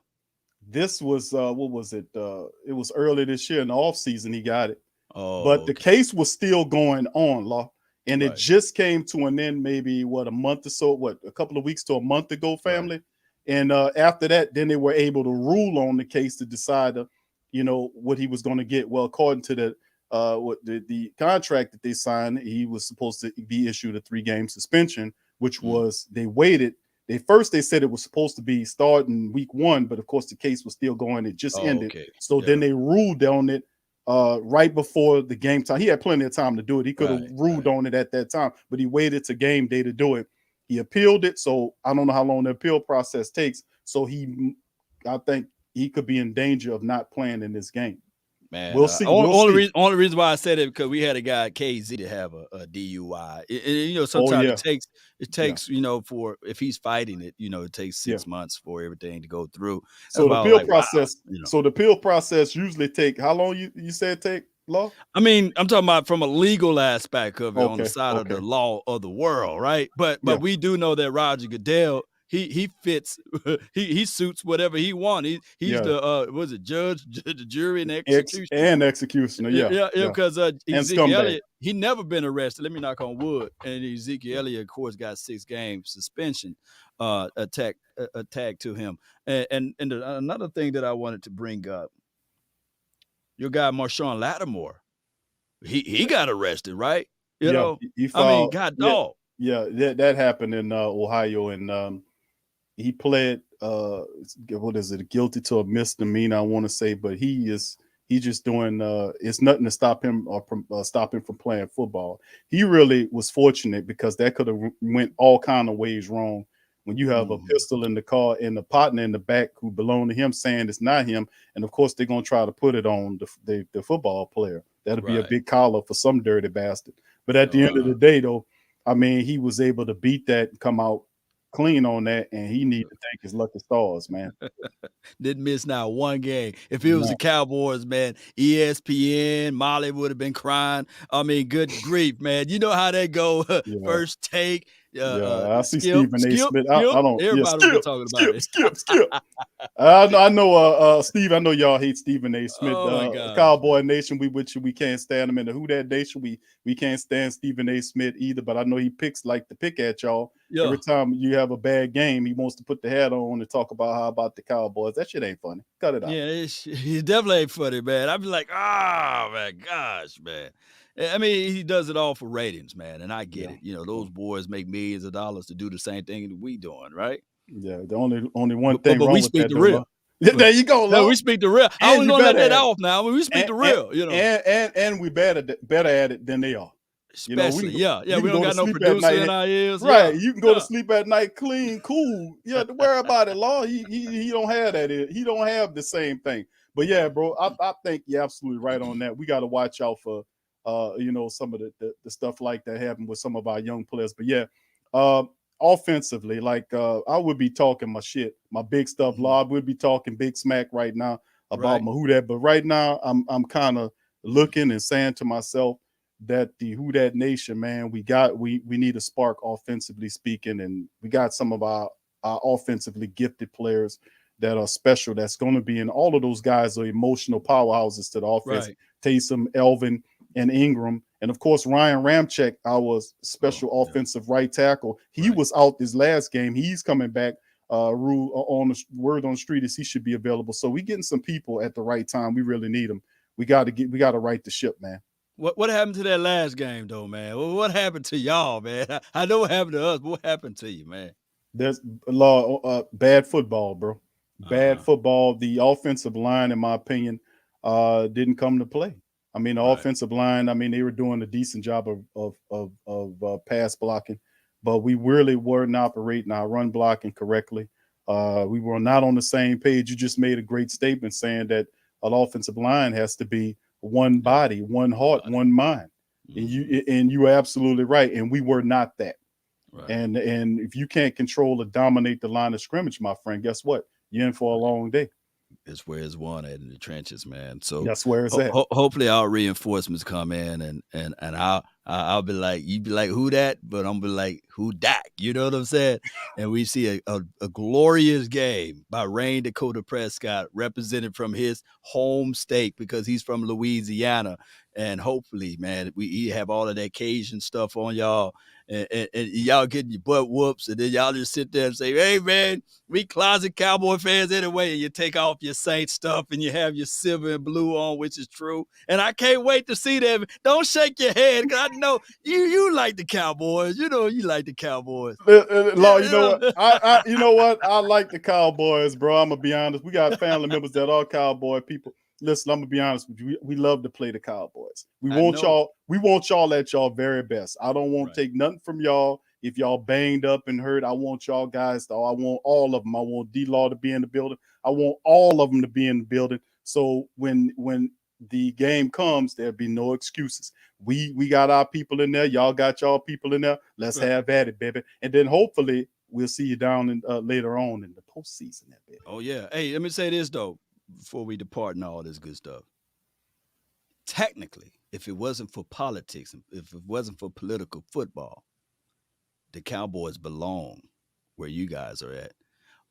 This was, what was it? It was early this year in the offseason he got it. But the case was still going on, Law. And it just came to an end maybe, a month or so, a couple of weeks to a month ago, family. Right. And after that, then they were able to rule on the case to decide, what he was going to get. Well, according to the contract that they signed, he was supposed to be issued a 3-game suspension, which was, they waited. They said it was supposed to be starting week 1, but of course the case was still going. It just ended. Okay. So then they ruled on it right before the game time. He had plenty of time to do it. He could have ruled on it at that time, but he waited to game day to do it. He appealed it. So I don't know how long the appeal process takes. So I think he could be in danger of not playing in this game. Man, we'll see. Only reason why I said it because we had a guy at KZ to have a DUI. Sometimes it takes for if he's fighting it, it takes 6 months for everything to go through. So the appeal process. Wow, So the appeal process usually take how long? You said take, Law? I mean, I'm talking about from a legal aspect of it on the side of the law of the world, right? But we do know that Roger Goodell. He fits. He suits whatever he wants. He's the judge, the jury, and executioner. Yeah. Because Ezekiel Elliott, he never been arrested. Let me knock on wood. And Ezekiel Elliott, of course, got 6-game suspension attack to him. And another thing that I wanted to bring up, your guy Marshawn Lattimore, he got arrested, right? God dog. Yeah, that happened in Ohio, and he pled guilty to a misdemeanor, I want to say, but he's just doing it's nothing to stop him or stop him from playing football. He really was fortunate because that could have went all kind of ways wrong. When you have a pistol in the car and the partner in the back who belong to him saying it's not him, and of course they're gonna try to put it on the football player. That'll be a big collar for some dirty bastard. But at the end of the day, though, I mean, he was able to beat that and come out clean on that, and he needed to thank his lucky stars, man. Didn't miss now one game. If it was the Cowboys, man, ESPN, Molly would have been crying. I mean, good grief, man. You know how that go. First take. I see Stephen A. Smith. I don't. Everybody was talking about it. Skip. I know. Steve. I know y'all hate Stephen A. Smith. Cowboy Nation. We with you. We can't stand him in the Who Dat Nation. We can't stand Stephen A. Smith either. But I know he like to pick at y'all. Yeah. Every time you have a bad game, he wants to put the hat on and talk about how about the Cowboys. That shit ain't funny. Cut it out. Yeah, he definitely ain't funny, man. I'd be like, oh my gosh, man. I mean, he does it all for ratings, man, and I get it. Those boys make millions of dollars to do the same thing that we doing, right? Yeah, the only one thing wrong we speak with the real. There you go. No, we speak the real. I was gonna let that off now. We speak the real, and we better at it than they are. Especially, we don't got no producer in our ears. Right. You can go to sleep at night clean, cool. You have to worry about it, Law. He don't have that. He don't have the same thing. But yeah, bro, I think you're absolutely right on that. We got to watch out for some of the stuff like that happened with some of our young players. But yeah, offensively, like I would be talking my shit, my big stuff. Lob would be talking big smack right now about my who that. But right now, I'm kind of looking and saying to myself that the who that nation, man, we need a spark offensively speaking, and we got some of our offensively gifted players that are special. That's going to be in. All of those guys are emotional powerhouses to the offense. Right. Taysom, Elvin, and Ingram. And of course, Ryan Ramczyk, our special offensive right tackle. He was out this last game. He's coming back. On the word on the street is he should be available. So we getting some people at the right time. We really need them. We got to right the ship, man. What happened to that last game though, man? What happened to y'all, man? I know what happened to us, but what happened to you, man? There's a lot bad football, bro. Bad football. The offensive line, in my opinion, didn't come to play. I mean, the offensive line, I mean, they were doing a decent job of pass blocking, but we really weren't operating our run blocking correctly. We were not on the same page. You just made a great statement saying that an offensive line has to be one body, one heart, one mind. And you're absolutely right. And we were not that. Right. And if you can't control or dominate the line of scrimmage, my friend, guess what? You're in for a long day. It's where it's won at in the trenches, man. So that's where it's at. Hopefully our reinforcements come in and I'll be like, you be like, who that? But I'm be like, who Dak? You know what I'm saying? And we see a glorious game by Rain Dakota Prescott, represented from his home state because he's from Louisiana. And hopefully, man, we have all of that Cajun stuff on y'all. And y'all getting your butt whoops, and then y'all just sit there and say, hey, man, we closet Cowboy fans anyway, and you take off your Saints stuff, and you have your silver and blue on, which is true. And I can't wait to see them. Don't shake your head, because I know you like the Cowboys. You know you like the Cowboys. Law, you know what? You know what? I like the Cowboys, bro. I'm going to be honest. We got family members that are Cowboy people. Listen, I'm gonna be honest with you. We love to play the Cowboys. We want y'all at y'all very best. I don't want to take nothing from y'all. If y'all banged up and hurt, I want y'all guys to. I want all of them. I want D-Law to be in the building. I want all of them to be in the building. So when the game comes, there'll be no excuses. We got our people in there. Y'all got y'all people in there. Let's have at it, baby. And then hopefully we'll see you down in later on in the postseason. Oh yeah. Hey, let me say this though, before we depart and all this good stuff. Technically, if it wasn't for politics, if it wasn't for political football, the Cowboys belong where you guys are at.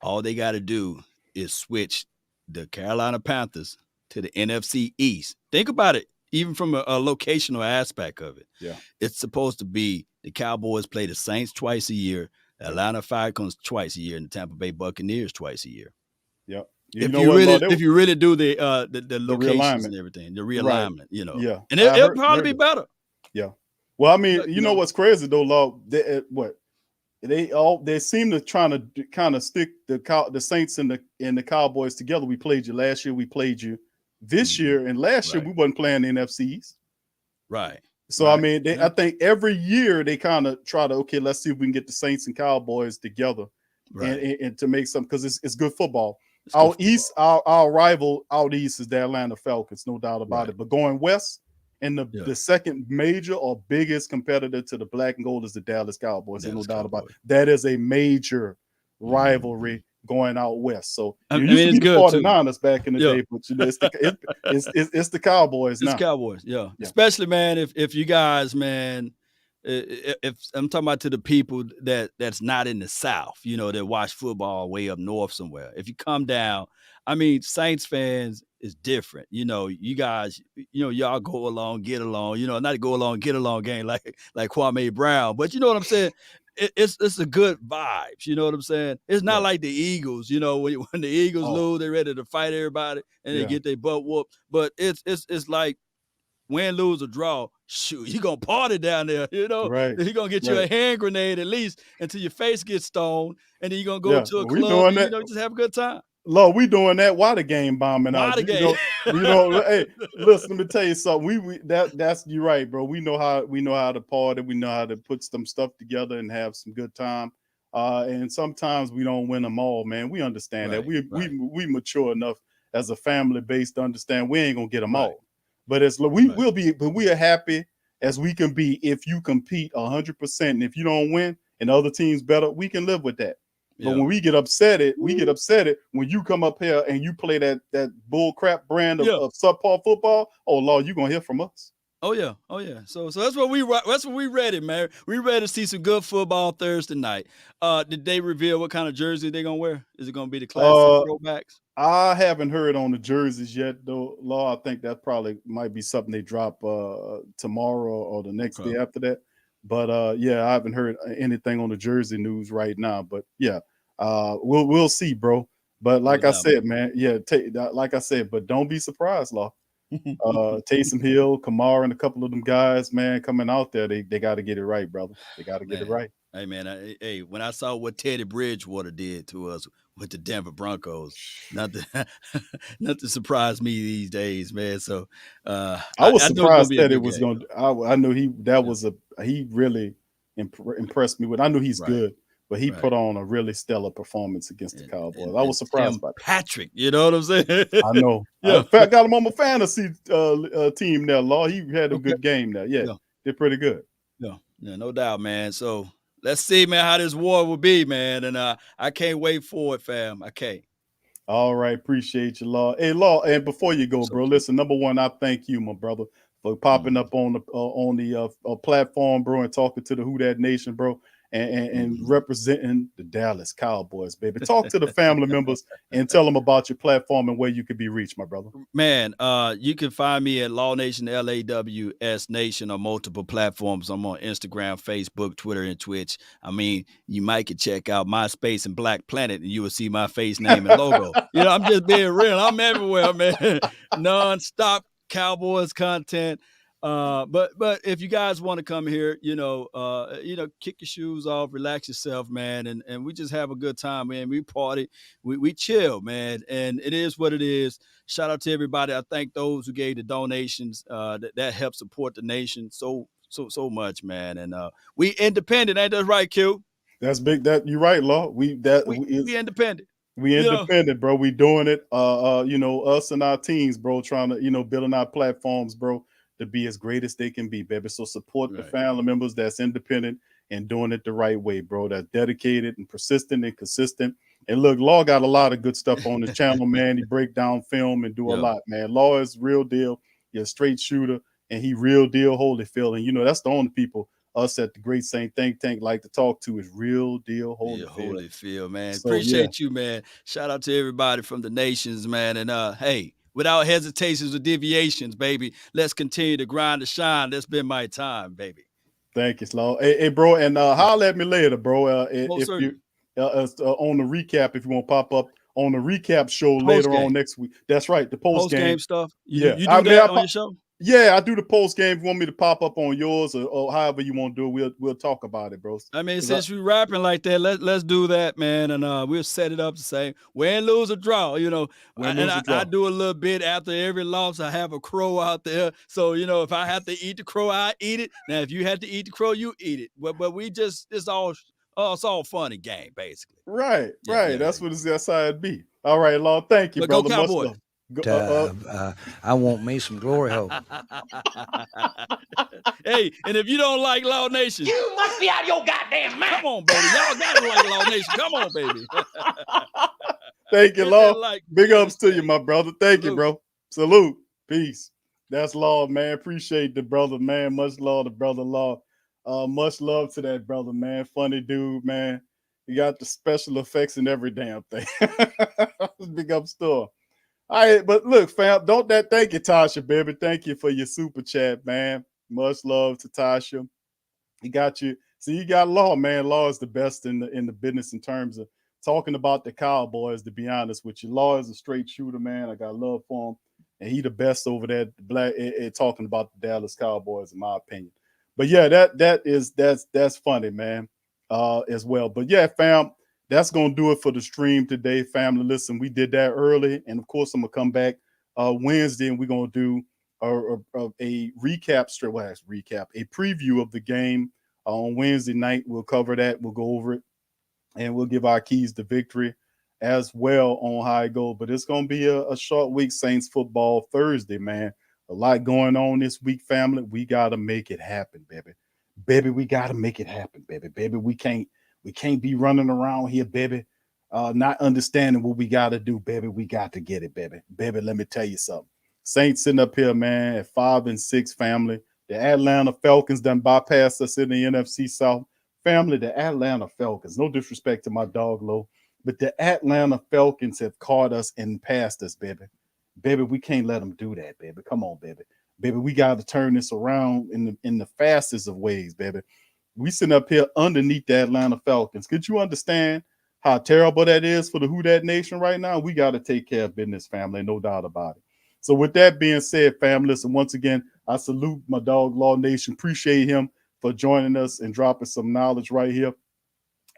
All they got to do is switch the Carolina Panthers to the NFC East. Think about it, even from a locational aspect of it. Yeah, it's supposed to be the Cowboys play the Saints twice a year, the Atlanta Falcons twice a year, and the Tampa Bay Buccaneers twice a year. Yep. If you really do the locations and everything, the realignment, you know, and it'll probably be better. Yeah. Well, I mean, you know what's crazy though, Law? They seem to trying to kind of stick the Saints and the Cowboys together. We played you last year. We played you this year, and last year we wasn't playing the NFCs. Right. So I mean, I think every year they kind of try to let's see if we can get the Saints and Cowboys together, and to make some because it's good football. Our rival out east is the Atlanta Falcons, no doubt about it. But going west, and the second major or biggest competitor to the black and gold is the Dallas Cowboys. No doubt about it. That is a major rivalry going out west. So I mean, it's good 49ers back in the day, but it's the Cowboys now. It's Cowboys, yeah. Especially, man, if you guys, man. If I'm talking about to the people that's not in the South, you know, that watch football way up north somewhere. If you come down, I mean, Saints fans is different. You know, you guys, you know, y'all go along, get along. You know, not go along, get along game like Kwame Brown, but you know what I'm saying. It's a good vibes. You know what I'm saying. It's not like the Eagles. You know, when the Eagles lose, they're ready to fight everybody and they get their butt whooped. But it's like win, lose, or draw. Shoot, you gonna party down there, you know. Right. You're gonna get you a hand grenade at least until your face gets stoned, and then you're gonna go to a club and, just have a good time. Look, we doing that while the game bombing out. You know, hey, listen, let me tell you something. That's you're right, bro. We know how to party, we know how to put some stuff together and have some good time. And sometimes we don't win them all, man. We understand that. We mature enough as a family base to understand we ain't gonna get them all. But we are happy as we can be if you compete 100%. And if you don't win, and other teams better, we can live with that. But Yeah. when we get upset, when you come up here and you play that bull crap brand of subpar football. Oh Lord, you're gonna hear from us. Oh yeah. So that's what we ready, man. We ready to see some good football Thursday night. Did they reveal what kind of jersey they're gonna wear? Is it gonna be the classic throwbacks? I haven't heard on the jerseys yet, though. Law, I think that probably might be something they drop tomorrow or the next day after that. But yeah, I haven't heard anything on the jersey news right now. But yeah, we'll see, bro. But like I said, man, yeah, like I said, but don't be surprised, Law. Taysom Hill, Kamara, and a couple of them guys, man, coming out there, they got to get it right, brother. They got to get it right. Hey man, when I saw what Teddy Bridgewater did to us with the Denver Broncos, not to surprise me these days, man. So I was surprised that it was going. I knew he really impressed me with. I knew he's good, but he put on a really stellar performance against the Cowboys. I was surprised by that. Patrick, you know what I'm saying? I know. Yeah. In fact, got him on my fantasy team there, Law. He had a good game there. Yeah, did pretty good. Yeah, no doubt, man. So let's see, man, how this war will be, man. And I can't wait for it, fam. I can't. All right. Appreciate you, Law. Hey, Law, and before you go, bro, listen, number one, I thank you, my brother, for popping up on the platform, bro, and talking to the Who Dat Nation, bro, and representing the Dallas Cowboys, baby. Talk to the family members and tell them about your platform and where you could be reached, my brother. Man, you can find me at Law Nation, LAWS Nation, on multiple platforms. I'm on Instagram, Facebook, Twitter, and Twitch. I mean, you might could check out MySpace and Black Planet, and you will see my face, name, and logo. You know, I'm just being real. I'm everywhere, man. Non-stop Cowboys content. But if you guys want to come here, kick your shoes off, relax yourself, man, and we just have a good time, man. We party, we chill, man, and it is what it is. Shout out to everybody. I thank those who gave the donations. That helped support the nation so much, man. And we independent, ain't that right, Q? That's big. That you're right, Law. We independent. We independent, bro. We doing it. Us and our teams, bro, trying to, building our platforms, bro, to be as great as they can be, baby. So support the family members that's independent and doing it the right way, bro. That's dedicated and persistent and consistent. And look, Law got a lot of good stuff on his channel, man. He break down film and do a lot, man. Law is real deal. He's a straight shooter, and he real deal Holyfield. And that's the only people us at the Great Saint Think Tank like to talk to is real deal Holyfield, man. So, appreciate you, man. Shout out to everybody from the nations, man. And hey, without hesitations or deviations, baby, let's continue to grind to shine. That's been my time, baby. Thank you, Slow. Hey, bro, and holler at me later, bro. If you on the recap, if you want to pop up on the recap show later on next week. That's right, the post game stuff. You do that on your show? Yeah, I do the post game. If you want me to pop up on yours or however you want to do it, we'll talk about it, bro. I mean, since we rapping like that, let's do that, man, and we'll set it up the same. Win, lose, or draw, I do a little bit after every loss. I have a crow out there, so if I have to eat the crow, I eat it. Now, if you have to eat the crow, you eat it. But we just it's all fun and game, basically. Right. That's what that's how it be. All right, Law. Thank you, brother. Go Cowboys. I want me some glory hole. Hey, and if you don't like Law Nation, You must be out of your goddamn mind. come on, baby. Y'all gotta like Law Nation. Come on, baby. Thank you, Law. Big ups to you, my brother. Thank you, bro. Salute. Peace. That's Law, man. Appreciate the brother, man. Much love to brother Law. Much love to that brother, man. Funny dude, man. He got the special effects and every damn thing. Big up store. All right, but look, fam, thank you, Tasha, baby. Thank you for your super chat, man. Much love to Tasha. He got you. See, you got Law, man. Law is the best in the business in terms of talking about the Cowboys, to be honest with you. Law is a straight shooter, man. I got love for him. And he the best over there talking about the Dallas Cowboys, in my opinion. But yeah, that's funny, man, as well. But yeah, fam, that's going to do it for the stream today, family. Listen, we did that early. And, of course, I'm going to come back Wednesday, and we're going to do a recap, a preview of the game on Wednesday night. We'll cover that. We'll go over it, and we'll give our keys to victory as well on how it goes. But it's going to be a short week, Saints football Thursday, man. A lot going on this week, family. We got to make it happen, baby. baby, we got to make it happen, baby. Baby, we can't be running around here, baby, not understanding what we got to do, baby. We got to get it, baby. Baby, let me tell you something. Saints sitting up here, man, at 5-6 family. The Atlanta Falcons done bypassed us in the NFC South. Family, the Atlanta Falcons, no disrespect to my dog, Lo, but the Atlanta Falcons have caught us and passed us, baby. Baby, we can't let them do that, baby. Come on, baby. Baby, we got to turn this around in the fastest of ways, baby. We sitting up here underneath the Atlanta Falcons. Could you understand how terrible that is for the Who Dat Nation right now? We got to take care of business, family, no doubt about it. So with that being said, family, listen, once again, I salute my dog, Law Nation. Appreciate him for joining us and dropping some knowledge right here.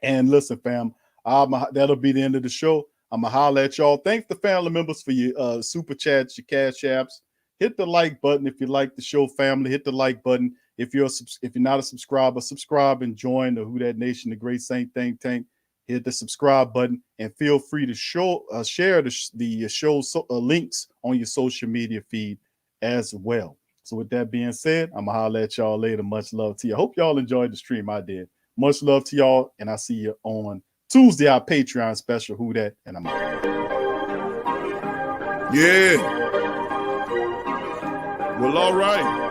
And listen, fam, that'll be the end of the show. I'm going to holler at y'all. Thank the family members for your super chats, your cash apps. Hit the like button if you like the show, family. Hit the like button. If you're not a subscriber, subscribe and join the Who Dat Nation, the Great Saint Think Tank. Hit the subscribe button and feel free to share the show links on your social media feed as well. So with that being said, I'm going to holler at y'all later. Much love to you. I hope y'all enjoyed the stream. I did. Much love to y'all, and I'll see you on Tuesday, our Patreon special, Who Dat, and I'm out. Yeah. Well, all right.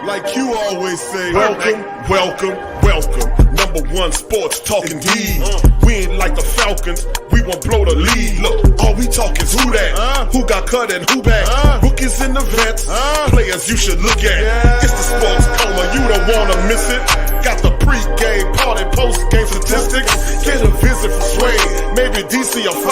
Like you always say, welcome, welcome, welcome. Number one sports talking D. We ain't like the Falcons. We won't blow the lead. Look, all we talk is who that, who got cut and who back. Rookies in the vets, players you should look at. It's the sports coma, you don't wanna miss it. Got the pre-game, party, post-game statistics. Get a visit from Sway, maybe DC or 5.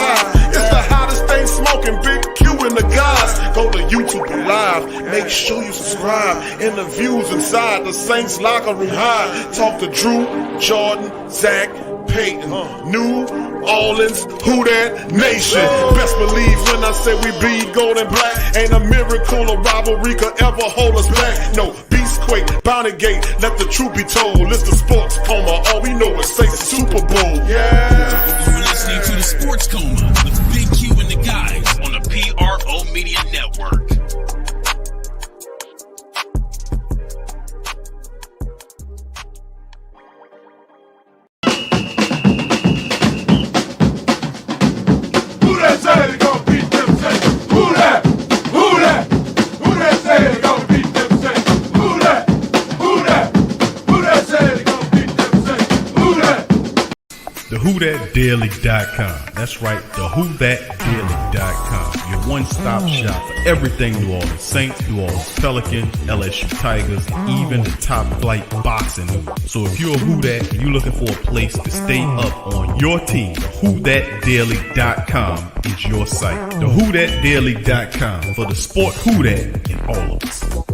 It's the hottest thing smoking, Big Q and the guys. Go to YouTube Live, make sure you subscribe. Interviews inside the Saints locker room high. Talk to Drew, Jordan, Zach, Peyton, New Orleans, Who Dat Nation. Best believe when I say we bleed gold and black. Ain't a miracle or rivalry could ever hold us back. No, Beastquake, Bounty Gate, let the truth be told. It's the sports coma, all we know is say Super Bowl. Yeah. You're listening to the Sports Coma with Big Q and the guys on the PRO Media Network. Who that say they gon' beat them Saints? Who that? Who that? Who that say they gon' beat them Saints? Who that? Who that? Who that say they gon' beat them Saints? Who that? The WhoThatDaily.com. That's right, the WhoThatDaily.com. Your one-stop shop for everything New Orleans Saints, New Orleans Pelicans, LSU Tigers, even the top flight boxing news. So if you're a Who Dat and you're looking for a place to stay up on your team, the WhoThatDaily.com is your site. The WhoThatDaily.com for the sport Who Dat in all of us.